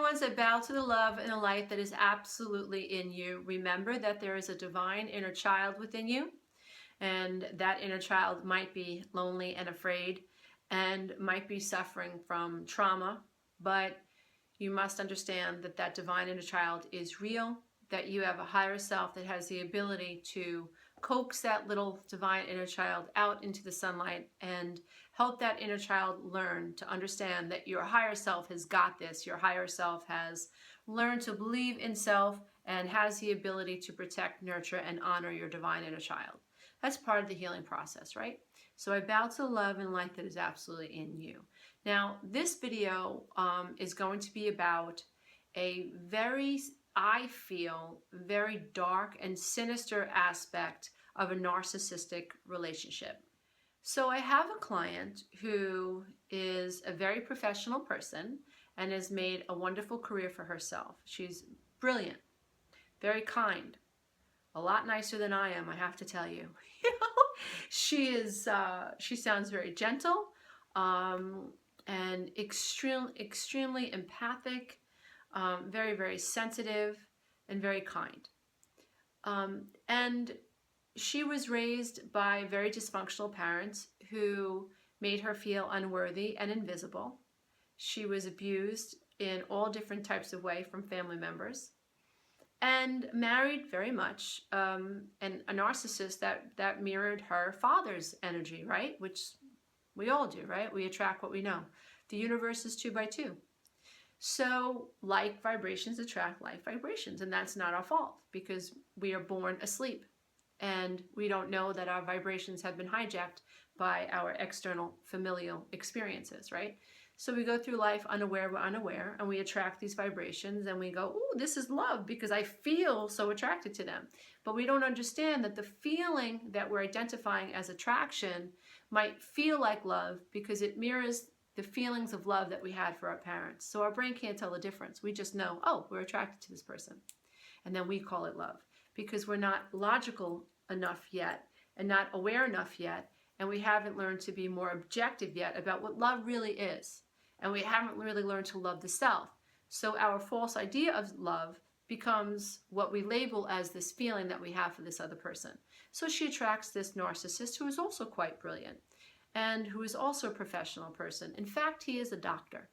ones, I bow to the love and the light that is absolutely in you. Remember that there is a divine inner child within you, and that inner child might be lonely and afraid and might be suffering from trauma, but you must understand that that divine inner child is real, that you have a higher self that has the ability to coax that little divine inner child out into the sunlight and help that inner child learn to understand that your higher self has got this. Your higher self has learned to believe in self and has the ability to protect, nurture, and honor your divine inner child. That's part of the healing process, right? So I bow to the love and light that is absolutely in you. Now, this video is going to be about a very, I feel, very dark and sinister aspect of a narcissistic relationship. So I have a client who is a very professional person and has made a wonderful career for herself. She's brilliant, very kind, a lot nicer than I am, I have to tell you. She sounds very gentle, and extremely empathic, very, very sensitive, and very kind. And she was raised by very dysfunctional parents who made her feel unworthy and invisible. She was abused in all different types of ways from family members, and married very much and a narcissist that mirrored her father's energy, right? Which we all do, right? We attract what we know. The universe is 2 by 2. So like vibrations attract like vibrations, and that's not our fault because we are born asleep and we don't know that our vibrations have been hijacked by our external familial experiences, right? So we go through life unaware, we're unaware, and we attract these vibrations and we go, oh, this is love because I feel so attracted to them. But we don't understand that the feeling that we're identifying as attraction might feel like love because it mirrors the feelings of love that we had for our parents. So our brain can't tell the difference. We just know, oh, we're attracted to this person. And then we call it love because we're not logical enough yet and not aware enough yet. And we haven't learned to be more objective yet about what love really is. And we haven't really learned to love the self. So our false idea of love becomes what we label as this feeling that we have for this other person. So she attracts this narcissist who is also quite brilliant and who is also a professional person. In fact, he is a doctor.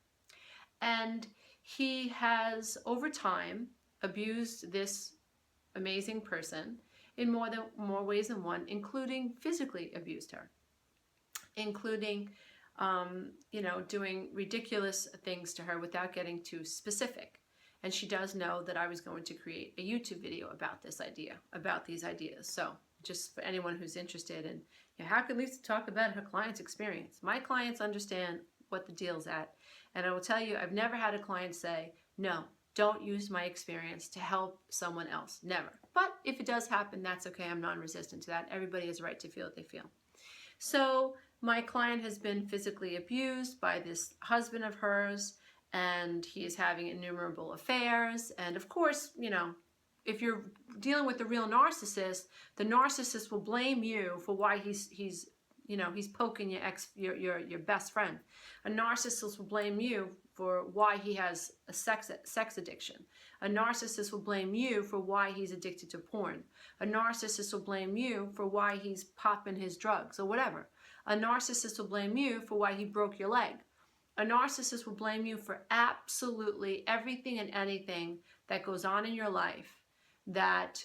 And he has, over time, abused this amazing person in more ways than one, including physically abused her, including doing ridiculous things to her without getting too specific. And she does know that I was going to create a YouTube video about this idea, about these ideas. So just for anyone who's interested in, how can Lisa talk about her client's experience? My clients understand what the deal's at. And I will tell you, I've never had a client say, no, don't use my experience to help someone else. Never. But if it does happen, that's okay. I'm non-resistant to that. Everybody has a right to feel what they feel. So my client has been physically abused by this husband of hers, and he is having innumerable affairs. And of course, if you're dealing with the real narcissist, the narcissist will blame you for why he's poking your best friend. A narcissist will blame you for why he has a sex addiction. A narcissist will blame you for why he's addicted to porn. A narcissist will blame you for why he's popping his drugs or whatever. A narcissist will blame you for why he broke your leg. A narcissist will blame you for absolutely everything and anything that goes on in your life that,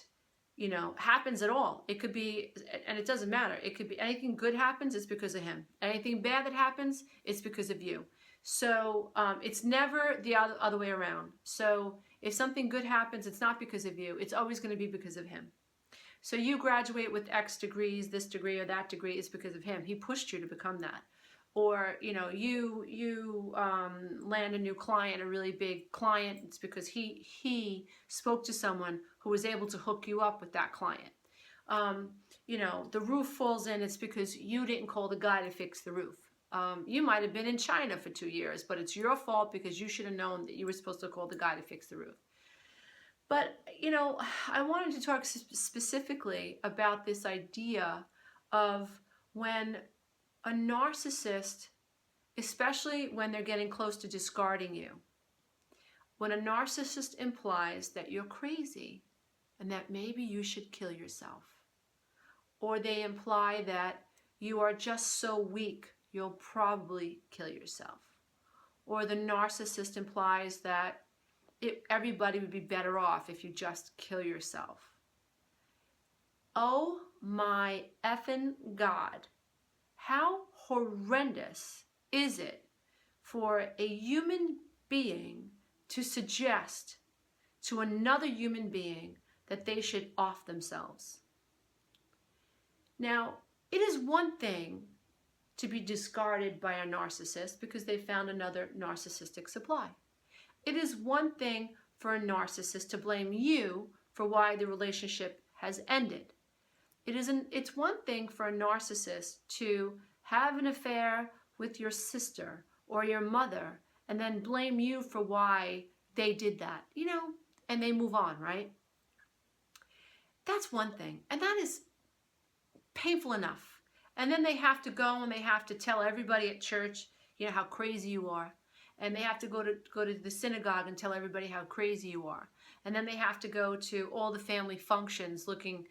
happens at all. It could be, and it doesn't matter. It could be anything good happens, it's because of him. Anything bad that happens, it's because of you. So it's never the other way around. So if something good happens, it's not because of you. It's always going to be because of him. So you graduate with X degrees, this degree or that degree, is because of him. He pushed you to become that. Or, you land a new client, a really big client, it's because he spoke to someone who was able to hook you up with that client. The roof falls in, it's because you didn't call the guy to fix the roof. You might have been in China for 2 years, but it's your fault because you should have known that you were supposed to call the guy to fix the roof. But, I wanted to talk specifically about this idea of when a narcissist, especially when they're getting close to discarding you, when a narcissist implies that you're crazy and that maybe you should kill yourself, or they imply that you are just so weak you'll probably kill yourself, or the narcissist implies that everybody would be better off if you just kill yourself. Oh my effing God, how horrendous is it for a human being to suggest to another human being that they should off themselves? Now, it is one thing to be discarded by a narcissist because they found another narcissistic supply. It is one thing for a narcissist to blame you for why the relationship has ended. It's one thing for a narcissist to have an affair with your sister or your mother and then blame you for why they did that, and they move on, right? That's one thing, and that is painful enough. And then they have to go and they have to tell everybody at church, how crazy you are. And they have to go to the synagogue and tell everybody how crazy you are. And then they have to go to all the family functions looking,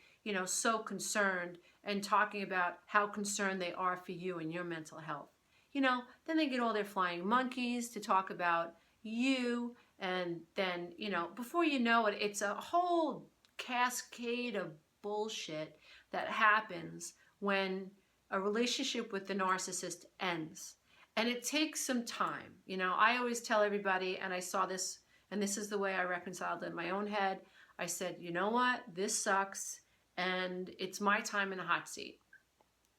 so concerned and talking about how concerned they are for you and your mental health. Then they get all their flying monkeys to talk about you. And then, before you know it, it's a whole cascade of bullshit that happens when a relationship with the narcissist ends. And it takes some time. I always tell everybody, and I saw this, and this is the way I reconciled it in my own head. I said, you know what? This sucks, and it's my time in the hot seat.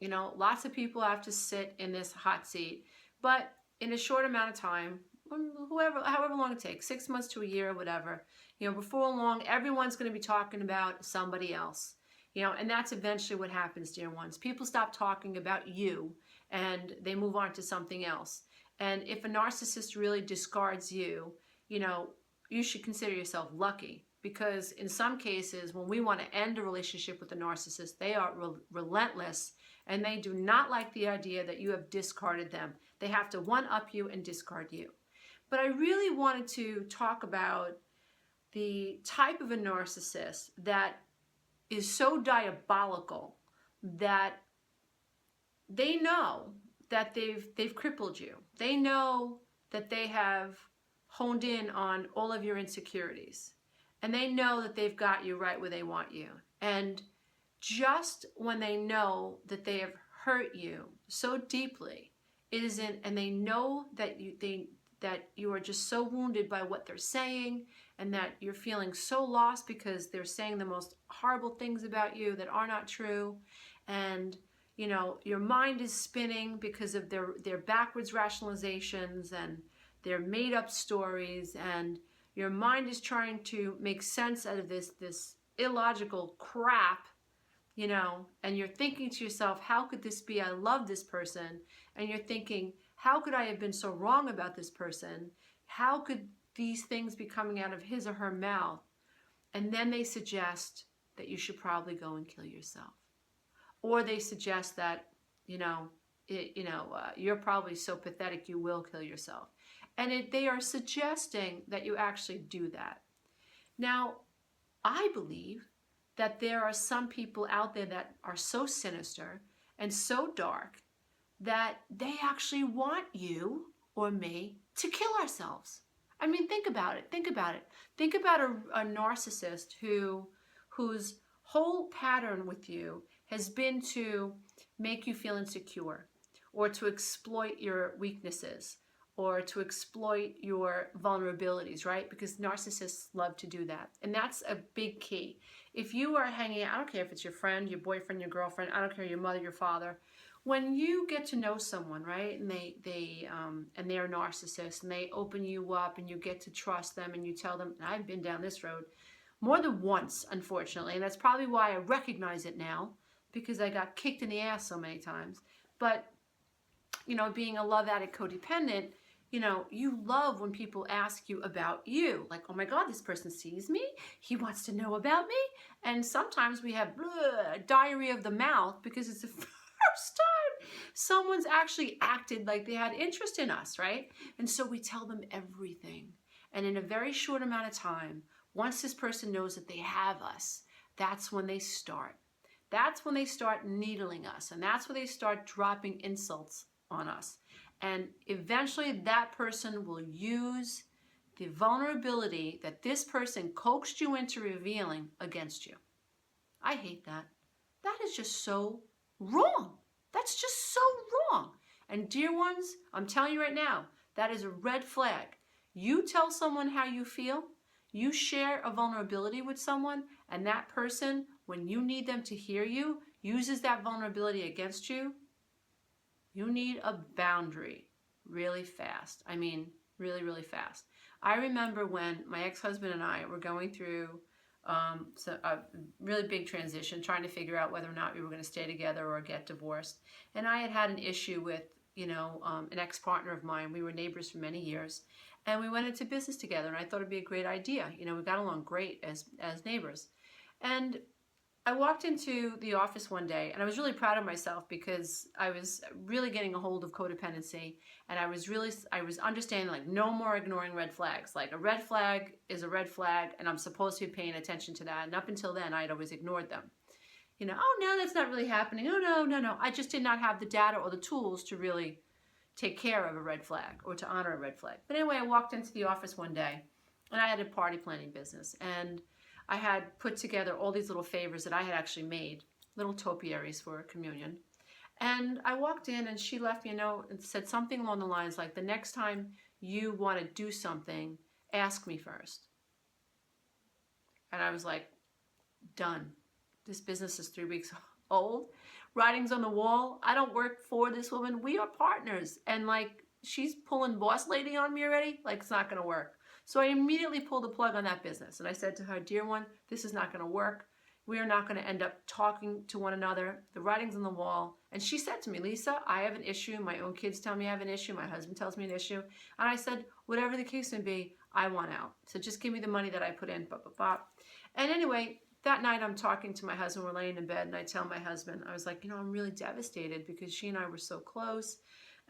Lots of people have to sit in this hot seat, but in a short amount of time, however long it takes, 6 months to a year, whatever, before long, everyone's going to be talking about somebody else. And that's eventually what happens, dear ones. People stop talking about you and they move on to something else. And if a narcissist really discards you, you should consider yourself lucky, because in some cases, when we want to end a relationship with a narcissist, they are relentless and they do not like the idea that you have discarded them. They have to one-up you and discard you. But I really wanted to talk about the type of a narcissist that is so diabolical that they know that they've crippled you. They know that they have honed in on all of your insecurities. And they know that they've got you right where they want you. And just when they know that they have hurt you so deeply, and they know that you are just so wounded by what they're saying, and that you're feeling so lost because they're saying the most horrible things about you that are not true, and your mind is spinning because of their backwards rationalizations and their made-up stories, and your mind is trying to make sense out of this illogical crap, and you're thinking to yourself, how could this be? I love this person. And you're thinking, how could I have been so wrong about this person? How could these things be coming out of his or her mouth? And then they suggest that you should probably go and kill yourself. Or they suggest that, you're probably so pathetic you will kill yourself. And they are suggesting that you actually do that. Now, I believe that there are some people out there that are so sinister and so dark that they actually want you or me to kill ourselves. I mean, think about it. Think about a narcissist whose whole pattern with you has been to make you feel insecure, or to exploit your weaknesses, or to exploit your vulnerabilities, right? Because narcissists love to do that. And that's a big key. If you are hanging out, I don't care if it's your friend, your boyfriend, your girlfriend, I don't care, your mother, your father, when you get to know someone, right, and they're a narcissist, and they open you up, and you get to trust them, and you tell them, and I've been down this road more than once, unfortunately, and that's probably why I recognize it now, because I got kicked in the ass so many times. But, being a love addict codependent, you love when people ask you about you. Like, oh my God, this person sees me. He wants to know about me. And sometimes we have diarrhea of the mouth because it's the first time someone's actually acted like they had interest in us, right? And so we tell them everything. And in a very short amount of time, once this person knows that they have us, that's when they start. That's when they start needling us. And that's when they start dropping insults on us. And eventually that person will use the vulnerability that this person coaxed you into revealing against you. I hate that. That is just so wrong. That's just so wrong. And dear ones, I'm telling you right now, that is a red flag. You tell someone how you feel, you share a vulnerability with someone, and that person, when you need them to hear you, uses that vulnerability against you, you need a boundary really fast. I mean, really, really fast. I remember when my ex-husband and I were going through a really big transition, trying to figure out whether or not we were going to stay together or get divorced. And I had an issue with, an ex-partner of mine. We were neighbors for many years, and we went into business together, and I thought it'd be a great idea. We got along great as neighbors. And I walked into the office one day, and I was really proud of myself because I was really getting a hold of codependency, and I was understanding, like, no more ignoring red flags. Like, a red flag is a red flag, and I'm supposed to be paying attention to that. And up until then, I'd always ignored them. Oh, no, that's not really happening. Oh, no. I just did not have the data or the tools to really take care of a red flag or to honor a red flag. But anyway, I walked into the office one day, and I had a party planning business, and I had put together all these little favors that I had actually made, little topiaries for communion. And I walked in, and she left me a note and said something along the lines like, the next time you want to do something, ask me first. And I was like, done. This business is 3 weeks old. Writing's on the wall. I don't work for this woman. We are partners. And like, she's pulling boss lady on me already. Like, it's not going to work. So I immediately pulled the plug on that business. And I said to her, dear one, this is not going to work. We are not going to end up talking to one another. The writing's on the wall. And she said to me, Lisa, I have an issue. My own kids tell me I have an issue. My husband tells me an issue. And I said, whatever the case may be, I want out. So just give me the money that I put in. And anyway, that night I'm talking to my husband. We're laying in bed, and I tell my husband, I was like, I'm really devastated because she and I were so close.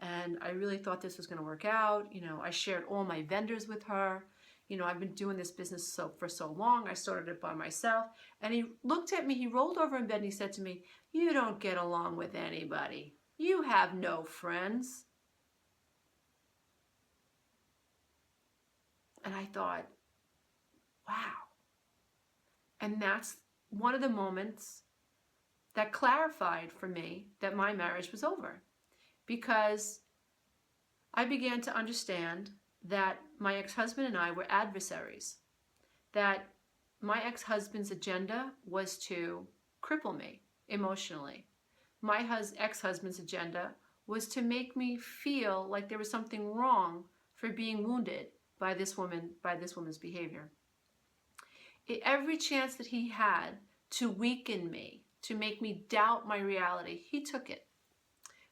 And I really thought this was going to work out. I shared all my vendors with her. I've been doing this business for so long. I started it by myself. And he looked at me, he rolled over in bed, and he said to me, you don't get along with anybody. You have no friends. And I thought, wow. And that's one of the moments that clarified for me that my marriage was over. Because I began to understand that my ex-husband and I were adversaries. That my ex-husband's agenda was to cripple me emotionally. My ex-husband's agenda was to make me feel like there was something wrong for being wounded by this woman's behavior. Every chance that he had to weaken me, to make me doubt my reality, he took it.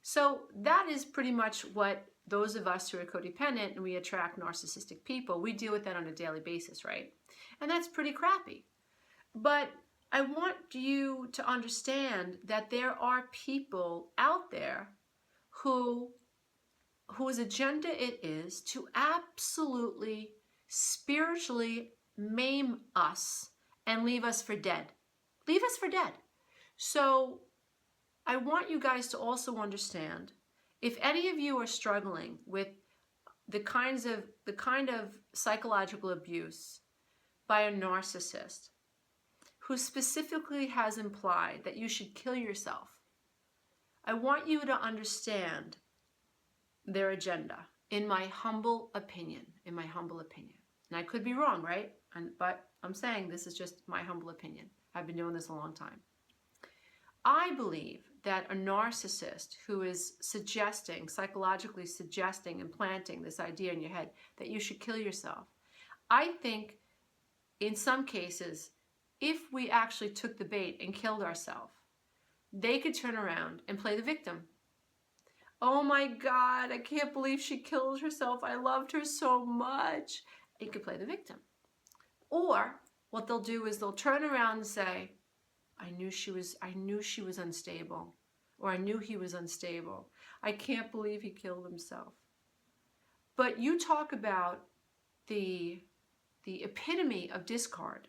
So that is pretty much what those of us who are codependent and we attract narcissistic people, we deal with that on a daily basis, right? And that's pretty crappy. But I want you to understand that there are people out there whose agenda it is to absolutely spiritually maim us and leave us for dead. Leave us for dead. So I want you guys to also understand, if any of you are struggling with the kind of psychological abuse by a narcissist who specifically has implied that you should kill yourself, I want you to understand their agenda, in my humble opinion. And I could be wrong, right? But I'm saying this is just my humble opinion. I've been doing this a long time. I believe that a narcissist who is psychologically suggesting, implanting this idea in your head that you should kill yourself, I think in some cases, if we actually took the bait and killed ourselves, they could turn around and play the victim. Oh my God, I can't believe she killed herself. I loved her so much. You could play the victim. Or what they'll do is they'll turn around and say, I knew she was unstable, or I knew he was unstable. I can't believe he killed himself. But you talk about the epitome of discard,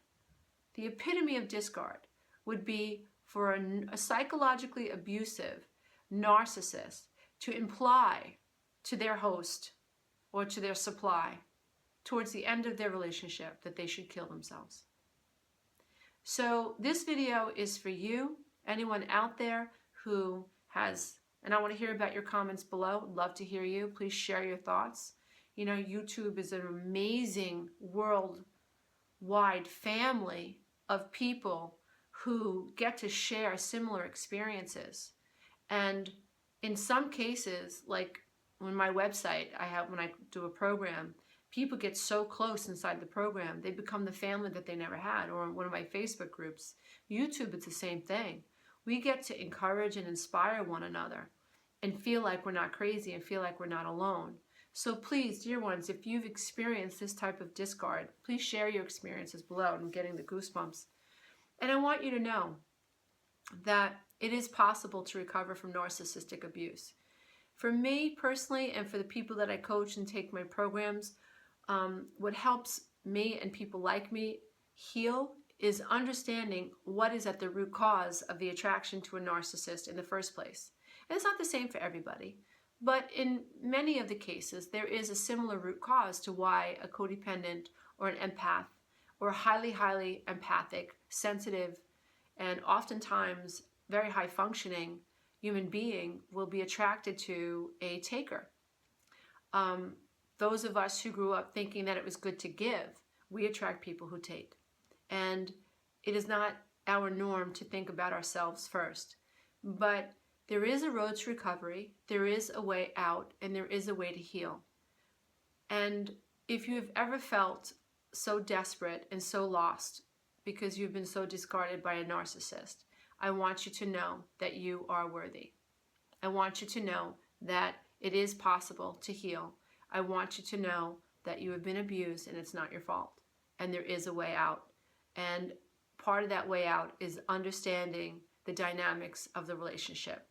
the epitome of discard would be for a psychologically abusive narcissist to imply to their host or to their supply towards the end of their relationship that they should kill themselves. So this video is for you, anyone out there who has, and I want to hear about your comments below. Love to hear you. Please share your thoughts. You know, YouTube is an amazing worldwide family of people who get to share similar experiences. And in some cases, like on my website, when I do a program, people get so close inside the program, they become the family that they never had. Or in one of my Facebook groups, YouTube, it's the same thing. We get to encourage and inspire one another and feel like we're not crazy and feel like we're not alone. So please, dear ones, if you've experienced this type of discard, please share your experiences below. I'm getting the goosebumps. And I want you to know that it is possible to recover from narcissistic abuse. For me personally, and for the people that I coach and take my programs, what helps me and people like me heal is understanding what is at the root cause of the attraction to a narcissist in the first place. And it's not the same for everybody, but in many of the cases, there is a similar root cause to why a codependent or an empath or a highly, highly empathic, sensitive, and oftentimes very high functioning human being will be attracted to a taker. Those of us who grew up thinking that it was good to give, we attract people who take. And it is not our norm to think about ourselves first. But there is a road to recovery, there is a way out, and there is a way to heal. And if you've ever felt so desperate and so lost because you've been so discarded by a narcissist, I want you to know that you are worthy. I want you to know that it is possible to heal. I want you to know that you have been abused and it's not your fault. And there is a way out. And part of that way out is understanding the dynamics of the relationship.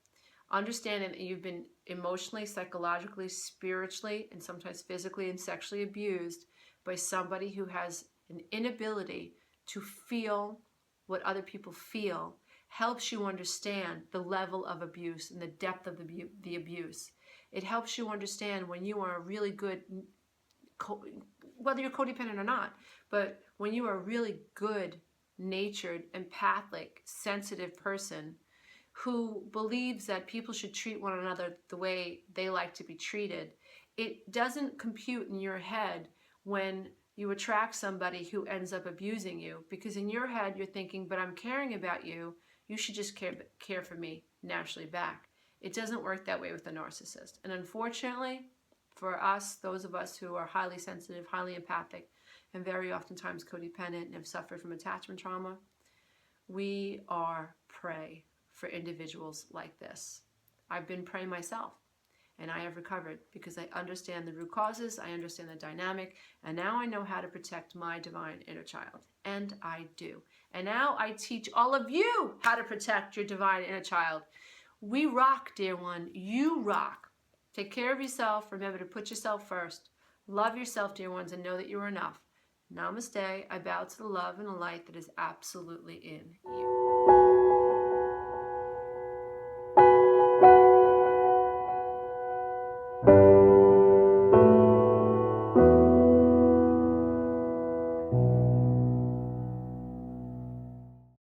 Understanding that you've been emotionally, psychologically, spiritually, and sometimes physically and sexually abused by somebody who has an inability to feel what other people feel helps you understand the level of abuse and the depth of the abuse. It helps you understand when you are a really good, whether you're codependent or not, but when you are a really good-natured, empathic, sensitive person who believes that people should treat one another the way they like to be treated, it doesn't compute in your head when you attract somebody who ends up abusing you, because in your head you're thinking, but I'm caring about you, you should just care for me naturally back. It doesn't work that way with a narcissist. And unfortunately, for us, those of us who are highly sensitive, highly empathic, and very oftentimes codependent and have suffered from attachment trauma, we are prey for individuals like this. I've been prey myself, and I have recovered because I understand the root causes, I understand the dynamic, and now I know how to protect my divine inner child. And I do. And now I teach all of you how to protect your divine inner child. We rock, dear one. You rock. Take care of yourself. Remember to put yourself first. Love yourself, dear ones, and know that you are enough. Namaste. I bow to the love and the light that is absolutely in you.